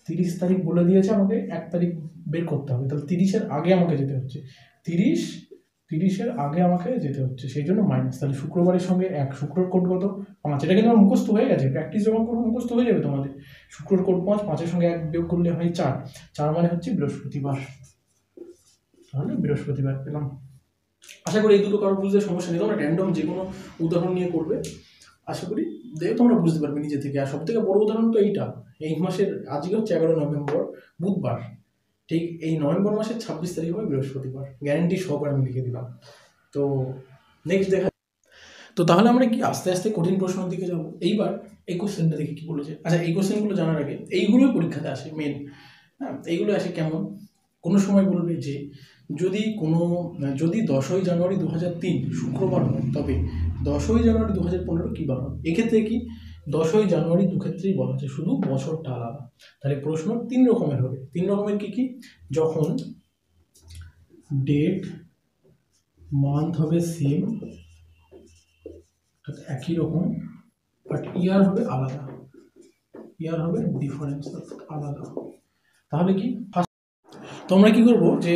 30 তারিখ বলে দিয়েছে আমাকে 1 তারিখ বের করতে হবে, তাহলে 30-এর আগে আমাকে যেতে হচ্ছে, 30-এর আগে আমাকে যেতে হচ্ছে, সেই জন্য মাইনাস। তাহলে শুক্রবারের সঙ্গে 1, শুক্রর কোড কত? 5, এটা কিন্তু আমার মুখস্থ হয়ে গেছে, প্র্যাকটিস যখন করবো মুখস্থ হয়ে যাবে তোমাদের। শুক্রর কোড 5, 5-এর সঙ্গে 1 বিয়োগ করলে হয় 4, 4 মানে হচ্ছে বৃহস্পতিবার। তাহলে বৃহস্পতিবার পেলাম। আশা করি এই দুটো কারো বুঝতে সমস্যা নেই, তোমরা র্যান্ডম যে কোনো উদাহরণ নিয়ে করবে, আশা করি দেখে তোমরা বুঝতে পারবে নিজে থেকে। আর সব থেকে বড় উদাহরণ তো এইটা, এই মাসের আজকে হচ্ছে 11 নভেম্বর বুধবার, ঠিক এই নভেম্বর মাসের 26 তারিখ হবে বৃহস্পতিবার, গ্যারেন্টি সহকারে আমি লিখে দিলাম। তো নেক্সট দেখা। তো তাহলে আমরা কি আস্তে আস্তে কঠিন প্রশ্নের দিকে যাবো। এইবার এই কোশ্চেনটা দেখি কি বলেছে। আচ্ছা, এই কোশ্চেনগুলো জানার আগে এইগুলোই পরীক্ষাতে আসে মেন, হ্যাঁ, এইগুলো আসে কেমন? কোনো সময় বলবে যে যদি 10ই জানুয়ারি 2003 শুক্রবার হয় তবে 10ই জানুয়ারি 2015 কী বার হয়? এক্ষেত্রে কি 10ই জানুয়ারি দু ক্ষেত্রেই বলা আছে, শুধু বছরটা আলাদা। তাহলে প্রশ্ন 3 রকমের হবে। 3 রকমের কি কি? যখন ডেট মান্থ হবে সেম, একই রকম, বাট ইয়ার হবে আলাদা, ইয়ার হবে ডিফারেন্স, আলাদা। তাহলে কি তোমরা কি করবো যে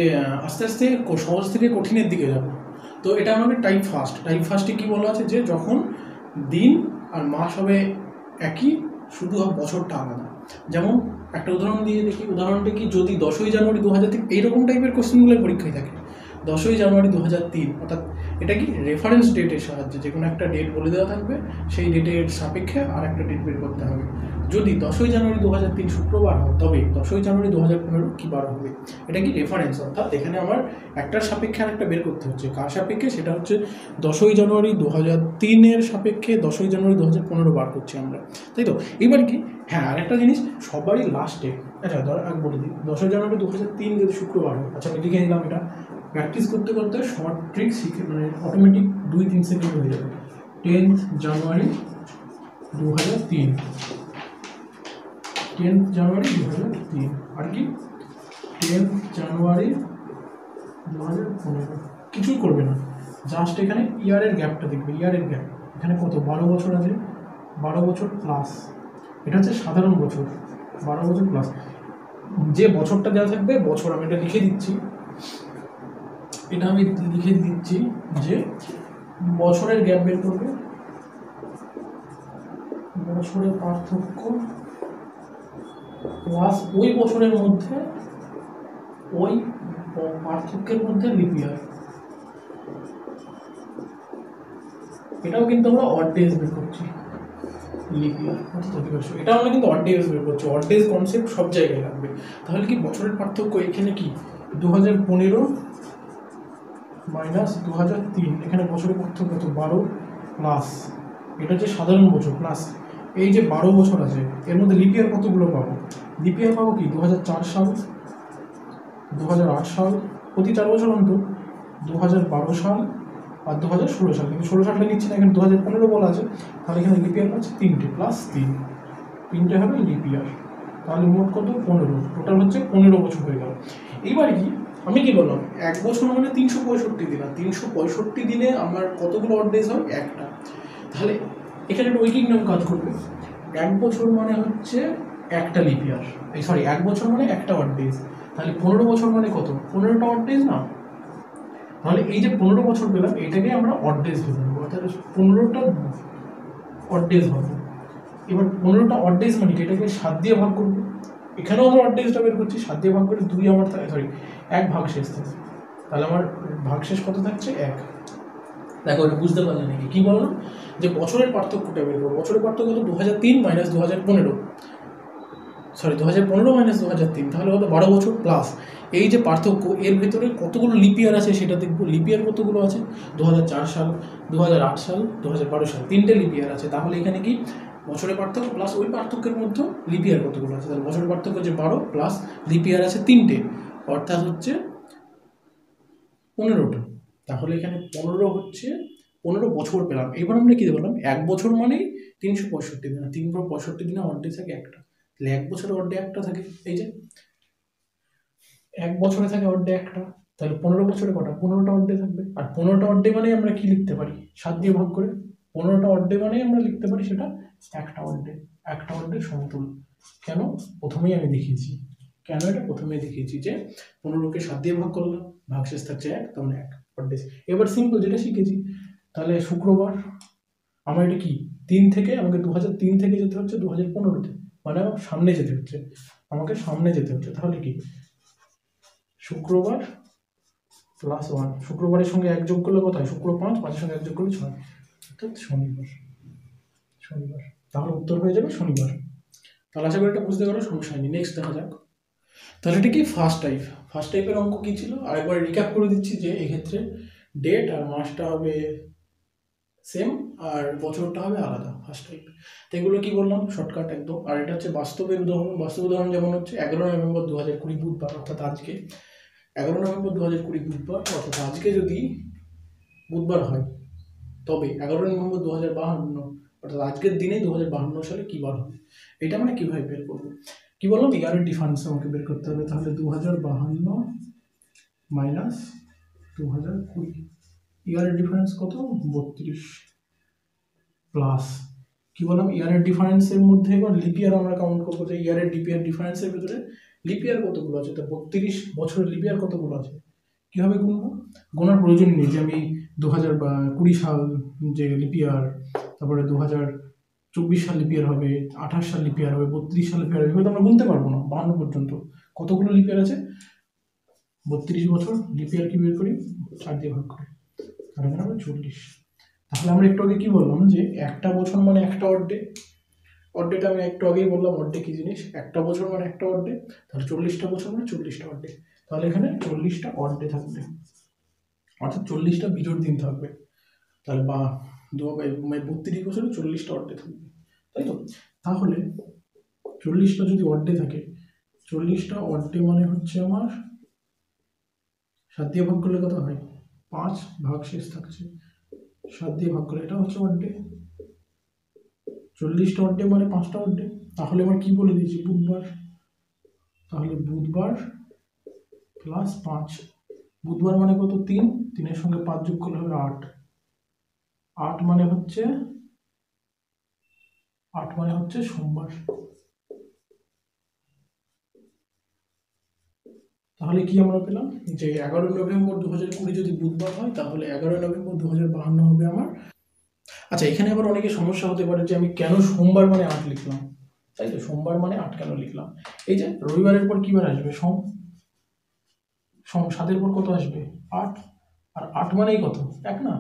আস্তে আস্তে সহজ থেকে কঠিনের দিকে যাবো। তো এটা আমাদের টাইপ ফার্স্টে কি বলা আছে যে যখন দিন আর মাস হবে একই, শুধু বছরটা আলাদা। যেমন একটা উদাহরণ দিয়ে দেখি, উদাহরণটা কি, যদি 10ই জানুয়ারি 2003, এইরকম টাইপের কোশ্চেনগুলো পরীক্ষায় থাকে। 10ই জানুয়ারি 2003, অর্থাৎ এটা কি রেফারেন্স ডেটের সাহায্যে যে কোনো একটা ডেট বলে দেওয়া থাকবে, সেই ডেটের সাপেক্ষে আর একটা ডেট বের করতে হবে। যদি 10ই জানুয়ারি 2003 শুক্রবার হয়, তবে 10ই জানুয়ারি 2015 কী বার হবে? এটা কি রেফারেন্স, অর্থাৎ এখানে আমার একটার সাপেক্ষে আর একটা বের করতে হচ্ছে। কার সাপেক্ষে? সেটা হচ্ছে 10ই জানুয়ারি 2003 সাপেক্ষে 10ই জানুয়ারি 2015 বার করছি আমরা, তাই তো? এবার কি, হ্যাঁ আর একটা জিনিস, সবারই লাস্টে, আচ্ছা ধর আগে বলে দিই, 10ই জানুয়ারি 2003 যদি শুক্রবার হয়, আচ্ছা আমি লিখে নিলাম, এটা প্র্যাকটিস করতে করতে শর্ট ট্রিক শিখে মানে অটোমেটিক 2-3 সেকেন্ড হয়ে যাবে। 10th জানুয়ারি 2003, 10th জানুয়ারি 2003, আর কি 10th জানুয়ারি 2015, কিছুই করবে না, জাস্ট এখানে ইয়ারের গ্যাপটা দেখবে, ইয়ারের গ্যাপ এখানে কত, 12 বছর আছে, 12 বছর প্লাস, এটা হচ্ছে সাধারণ বছর, 12 বছর প্লাস যে বছরটা দেওয়া থাকবে, বছর আমি এটা লিখে দিচ্ছি, এটা আমি লিখে দিচ্ছি যে বছরের গ্যাপ বের করবে, বছরের পার্থক্য প্লাস ওই বছরের মধ্যে, ওই পার্থক্যের মধ্যে লিপ ইয়ার। এটাও কিন্তু আমরা অড ডেজ বের করছি, লিপ ইয়ার এটা আমরা কিন্তু অড ডেজ বের করছি, অড ডেজ কনসেপ্ট সব জায়গায় লাগবে। তাহলে কি বছরের পার্থক্য এখানে কি 2015 মাইনাস 2003, এখানে বছরের পার্থক্য কত, 12 প্লাস এটা হচ্ছে সাধারণ বছর প্লাস এই যে 12 বছর আছে, এর মধ্যে লিপ ইয়ার কতগুলো পাবো? লিপ ইয়ার পাবো কি 2004 সাল, 2008 সাল, প্রতি 4 বছর অন্তর, 2012 সাল আর 2016 সাল, কিন্তু 16 সালটা নিচ্ছে না, এখানে 2015 বলা আছে, তাহলে এখানে লিপ ইয়ার পাচ্ছে 3টে প্লাস 3টে হবে লিপ ইয়ার, তাহলে মোট কত 15, টোটাল হচ্ছে 15 বছর হয়ে গেল। এইবার কি আমি কি বললাম, এক বছর মানে 365 দিন, আর 365 দিনে আমার কতগুলো অড ডেজ হয়? একটা। তাহলে এখানে একটা ঐকিক নিয়ম কাজ করবে, এক বছর মানে হচ্ছে একটা লিপ ইয়ার, এই সরি এক বছর মানে একটা অড ডেজ, তাহলে 15 বছর মানে কত, 15টা অড ডেজ না? তাহলে এই যে 15 বছর পেলাম, এইটাকে আমরা অড ডেজ ভেবে নেবো, অর্থাৎ 15টা অড ডেজ হবে। এবার 15টা অড ডেজ মানে এটাকে 7 দিয়ে ভাগ করবো, এখানেও আমরা অড ডেজটা বের করছি, 7 দিয়ে ভাগ করে 2 আমার সরি 1 ভাগ শেষ থাকে, তাহলে আমার ভাগ শেষ কত থাকছে 1। দেখো এটা বুঝতে পারলে নাকি? কি বললাম যে বছরের পার্থক্যটা বের করবো, বছরের পার্থক্য কত, 2003 মাইনাস 2015, সরি 2015 মাইনাস 2003, তাহলে কত 12 বছর প্লাস এই যে পার্থক্য, এর ভেতরে কতগুলো লিপ ইয়ার আছে সেটা দেখবো। লিপ ইয়ার কতগুলো আছে, 2004 সাল, 2008 সাল, 2012 সাল, 3টে লিপ ইয়ার আছে। তাহলে এখানে কি বছরের পার্থক্য প্লাস ওই পার্থক্যের মধ্যে লিপ ইয়ার কতগুলো আছে, তাহলে বছরের পার্থক্য যে 12 প্লাস লিপ ইয়ার আছে 3টে, অর্থাৎ হচ্ছে 15টা। তাহলে এখানে 15 হচ্ছে 15 বছর পেলাম। এবার আমরা কি বললাম, এক বছর মানেই 365 দিন, 365 দিনে অড ডে থাকে একটা, তাহলে এক বছরে অড ডে একটা থাকে, এই যে এক বছরে থাকে অড ডে একটা, তাহলে 15 বছরে কটা, 15টা অড ডে থাকবে। আর 15টা অড ডে মানে আমরা কি লিখতে পারি, 7 দিয়ে ভাগ করে, 15টা অড ডে মানে আমরা লিখতে পারি সেটা একটা অড ডে, একটা অড ডে সমতুল। কেন? প্রথমেই আমি দেখিয়েছি, কেন এটা প্রথমেই দেখিয়েছি যে 15কে 7 দিয়ে ভাগ করলাম, ভাগশেষ থাকছে 1, তখন 1 অড ডে। এবার সিম্পল যেটা শিখেছি, তাহলে শুক্রবার আমার এটা কি 3 থেকে, আমাকে 2003 থেকে যেতে হচ্ছে 2015-তে, মানে আমার সামনে যেতে হচ্ছে, আমাকে সামনে যেতে হচ্ছে। তাহলে কি শুক্রবার প্লাস 1, শুক্রবারের সঙ্গে 1 যোগ করলে কত হয়, শুক্র 5, 5-এর সঙ্গে 1 যোগ করলে 6, অর্থাৎ শনিবার। শনিবার, তাহলে উত্তর হয়ে যাবে শনিবার। তাহলে আশা করি এটা বুঝতে পারো, সমস্যা হয়নি। নেক্সট দেখা যাক। তাহলে এটা কি ফার্স্ট টাইপ, ফার্স্ট টাইপের অঙ্ক কী ছিল আরেকবার রিক্যাপ করে দিচ্ছি, যে এক্ষেত্রে ডেট আর মাসটা হবে সেম আর বছরটা হবে আলাদা ফার্স্ট টাইপ। তো এগুলো কি বললাম শর্টকাট একদম। আর এটা হচ্ছে বাস্তবের উদাহরণ। বাস্তব উদাহরণ যেমন হচ্ছে 11 নভেম্বর 2020 বুধবার, অর্থাৎ আজকে 11 নভেম্বর 2020 বুধবার, অর্থাৎ আজকে যদি বুধবার হয় তবে 11 নভেম্বর 2052, অর্থাৎ আজকের দিনে 2052 সালে কী বার হবে, এটা আমরা কীভাবে বের করবো? কি বললাম, ইয়ারের ডিফারেন্স আমাকে বের করতে হবে। তাহলে 2052 মাইনাস 2020, ইয়ারের ডিফারেন্স কত, 32 প্লাস কি বললাম, ইয়ারের ডিফারেন্সের মধ্যে এবার লিপ ইয়ার আমরা কাউন্ট করবো, যে ইয়ারের ডিফারেন্সের ভিতরে লিপ ইয়ার কতগুলো আছে, তো 32 বছরের লিপ ইয়ার কতগুলো আছে, কীভাবে গুনবো? গোনার প্রয়োজন নেই যে আমি 2020 সাল যে লিপ ইয়ার, তারপরে 2024 সাল লিপ ইয়ার হবে, 28 সাল লিপ ইয়ার হবে, 32 সাল লিপ ইয়ার হবে, এগুলো তো আমরা গুনতে পারবো না। 52 পর্যন্ত কতগুলো লিপ ইয়ার আছে, 32 বছর, লিপ ইয়ার কি বের করি 4 দিয়ে ভাগ করি, তাহলে এখানে আমরা 40। তাহলে আমরা একটু আগে কি বললাম যে একটা বছর মানে একটা অর্ডে, অর্ডেটা আমি একটু আগেই বললাম অর্ডে কি জিনিস, একটা বছর মানে একটা অর্ডে, তাহলে 40টা বছর মানে 40টা অর্ডে, তাহলে এখানে 40টা অর্ডে থাকবে, অর্থাৎ 40টা বিজোড় দিন থাকবে, তাহলে বা 32 বছরে 40টা অর্ডে থাকবে, তাই তো? তাহলে 40টা যদি অর্ডে থাকে, 40টা অর্ডে মানে হচ্ছে আমার 7 দিয়ে ভাগ করলে কত হয় 5, ভাগ শেষ থাকছে 7 দিয়ে ভাগ করলে, এটা হচ্ছে অর্ডে। 40টা অর্ডে মানে 5টা অর্ডে, তাহলে আমার কি বলে দিয়েছি বুধবার, তাহলে বুধবার প্লাস 5, বুধবার মানে কত 3, 3-এর সঙ্গে 5 যোগ করলে হবে 8, 8 মানে হচ্ছে সোমবার। তাহলে কি আমরা পেলাম যে 11 নভেম্বর 2020 যদি বুধবার হয় তাহলে 11 নভেম্বর 2052 হবে আমার। আচ্ছা, এখানে আবার অনেকে সমস্যা হতে পারে যে আমি কেন সোমবার মানে 8 লিখলাম, তাই তো? সোমবার মানে 8 কেন লিখলাম? এই যে রবিবারের পর কি বার আসবে সোম, 7-এর পর কত আসবে 8, আর 8 মানেই কত 1 না,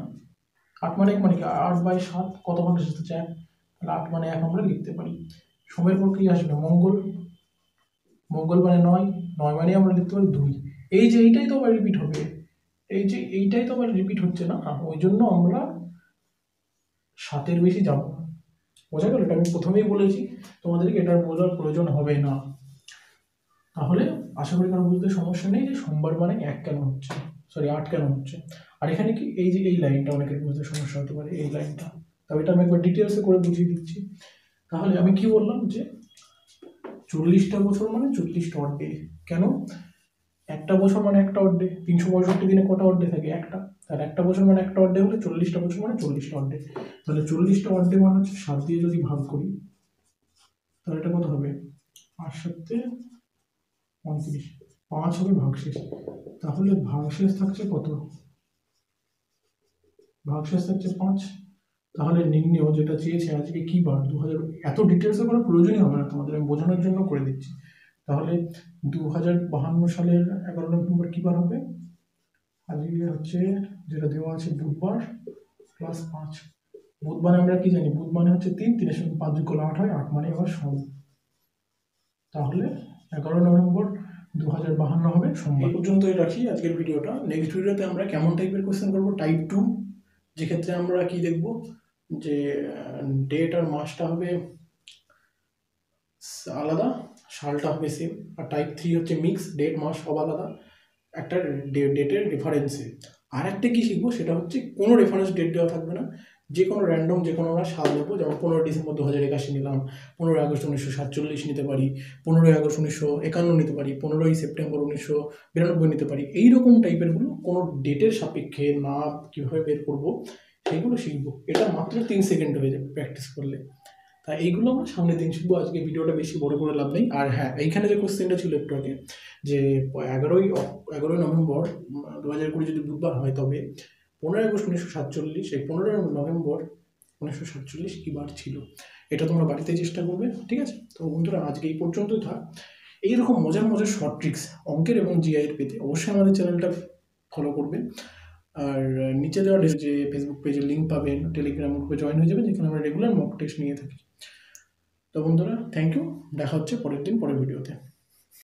8 মানে কি 8/7 কত ভাগ আসতে চায়, তাহলে 8 মানে 1 আমরা লিখতে পারি। সোমের পর কি আসবে মঙ্গল, মঙ্গল মানে 9, 9 মানে আমরা লিখতে পারি 2। এই যে এইটাই তো আবার রিপিট হবে, এইটাই তো আবার রিপিট হচ্ছে না, ওই জন্য আমরা 7-এর বেশি যাব না। বোঝা গেল? এটা আমি প্রথমেই বলেছি, তোমাদেরকে এটার বোঝার প্রয়োজন হবে না। তাহলে আশা করি কারো বুঝতে সমস্যা নেই যে সোমবার মানে 1 কেন হচ্ছে, সরি 8 কেন হচ্ছে। আর এখানে কি এই যে এই লাইনটা অনেকের বুঝতে সমস্যা হতে পারে, এই লাইনটা, তবে এটা আমি একবার ডিটেলসে করে বুঝিয়ে দিচ্ছি। তাহলে আমি কি বললাম যে 40টা বছর মানে 40টা অড ডে, কেন? একটা বছর মানে একটা অড ডে, 365 দিনে কটা অড ডে থাকে একটা, তাহলে একটা বছর মানে একটা অড ডে হলে 40টা বছর মানে 40টা অড ডে, তাহলে 40টা অড ডে মানে হচ্ছে 7 দিয়ে যদি ভাগ করি তাহলে এটা কত হবে 8 7 29, 5 হবে ভাগশেষ, তাহলে ভাগশেষ থাকছে কত, ভাগশেষ থাকছে 5। তাহলে নির্ণয় যেটা চেয়েছে আজকে কি বার 2000, এত ডিটেলসে করার প্রয়োজনই হবে না তোমাদের, আমি বোঝানোর জন্য করে দিচ্ছি। তাহলে 2052 সালের 11 নভেম্বর কি বার হবে, আজকে হচ্ছে যেটা দেওয়া আছে বুধবার প্লাস 5, বুধবার আমরা কি জানি, বুধ মানে হচ্ছে 3, 3-এর সঙ্গে 5 যোগ করলে 8 হয়, 8 মানে আবার সোম, তাহলে 11 নভেম্বর 2052 হবে সোমবার। এই পর্যন্তই রাখি আজকের ভিডিওটা। নেক্সট ভিডিওতে আমরা কেমন টাইপের কোয়েশ্চেন করবো, টাইপ 2, যেক্ষেত্রে আমরা কি দেখব যে ডেট আর মাসটা হবে আলাদা, সালটা হবে সেম, আর টাইপ 3 হচ্ছে মিক্স, ডেট মাস সব আলাদা একটা ডেটের রেফারেন্সে। আর একটা কি শিখবো সেটা হচ্ছে কোনো রেফারেন্স ডেট দেওয়া থাকবে না, যে কোনো র্যান্ডম যে কোনো আমরা সাল নেবো, যেমন 15 ডিসেম্বর 2081 নিলাম, 15 আগস্ট 1947 নিতে পারি, 15 আগস্ট 1951 নিতে পারি, 15 সেপ্টেম্বর 1992 নিতে পারি, এইরকম টাইপেরগুলো কোনো ডেটের সাপেক্ষে না কীভাবে বের করবো সেইগুলো শিখবো। এটা মাত্র 3 সেকেন্ড হয়ে যাবে প্র্যাকটিস করলে। তাই এইগুলো আমরা সামনের দিন শিখবো, আজকে ভিডিওটা বেশি বড় করে লাভ নেই। আর হ্যাঁ, এইখানে যে কোশ্চেনটা ছিল একটু আগে যে 11ই নভেম্বর 2020 যদি বুধবার হয় তবে 15 আগস্ট 1947, এই 15 নভেম্বর 1947 কী বার ছিল, এটা তোমরা বাড়িতে চেষ্টা করবে, ঠিক আছে? তো বন্ধুরা আজকে এই পর্যন্তই থাক। এইরকম মজার মজার শর্ট ট্রিক্স অঙ্কের এবং জিআইয়ের পেতে অবশ্যই আমাদের চ্যানেলটা ফলো করবে। আর নিচে দেওয়া যে ফেসবুক পেজের লিঙ্ক পাবেন, টেলিগ্রাম গ্রুপে জয়েন হয়ে যাবেন, যেখানে আমরা রেগুলার মক টেস্ট নিয়ে থাকি। তো বন্ধুরা থ্যাংক ইউ, দেখা হচ্ছে পরের দিন পরের ভিডিওতে।